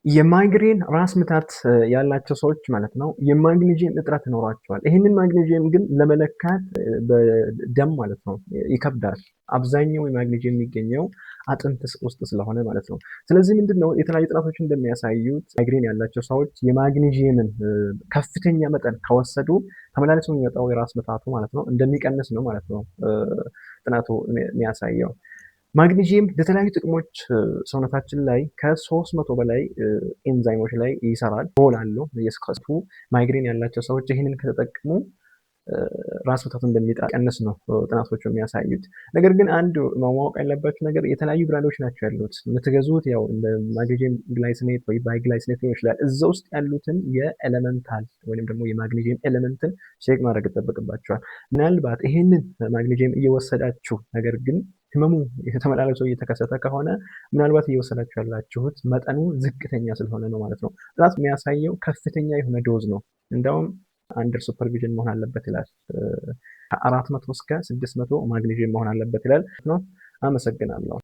የማይግሬን ራስ ምታት ያላቸው ሰዎች ማለት ነው የማግኒዥየም እጥረት ይኖራቸዋል። ይህንን ማግኒዥየም ግን ለመለካት በደም ማለት ነው ይከብዳል። አብዛኛው የማግኒዥየም የሚገኘው አጥንት ውስጥ ስለሆነ ማለት ነው። ስለዚህ ምንድነው የተለያዩ ጥናቶች እንደሚያሳዩት ማይግሬን ያላቸው ሰዎች የማግኒዥየምን ከፍተኛ መጠን ከወሰዱ ተመላልሶ የሚመጣው የራስ ምታቱ ማለት ነው እንደሚቀንስ ነው ማለት ነው ጥናቱ የሚያሳየው። ማግኒዥየም ለተለያዩ ጥቅሞች ሰውነታችን ላይ ከ300 በላይ ኤንዛይሞች ላይ ይሰራል። ሮል አለው የስከቱ ማይግሬን ያላቸው ሰዎች ይህንን ከተጠቀሙ ራስ ምታቱ እንደሚቀንስ ነው ጥናቶቹ የሚያሳዩት። ነገር ግን አንድ ማወቅ ያለባችሁ ነገር የተለያዩ ብራንዶች ናቸው ያሉት። የምትገዙት ያው እንደ ማግኒዥየም ግላይሲኔት ወይ ባይግላይሲኔት ሊሆን ይችላል። እዛ ውስጥ ያሉትን የኤሌመንታል ወይም ደግሞ የማግኒዥየም ኤሌመንትን ቼክ ማድረግ ይጠበቅባቸዋል። ምናልባት ይህንን ማግኒዥየም እየወሰዳችሁ ነገር ግን ህመሙ ተመላልሶ እየተከሰተ ከሆነ ምናልባት እየወሰዳችሁ ያላችሁት መጠኑ ዝቅተኛ ስለሆነ ነው ማለት ነው። ጥናት የሚያሳየው ከፍተኛ የሆነ ዶዝ ነው። እንደውም አንደር ሱፐርቪዥን መሆን አለበት ይላል። ከ400 እስከ 600 ማግኒዥየም መሆን አለበት ይላል ነው። አመሰግናለሁ።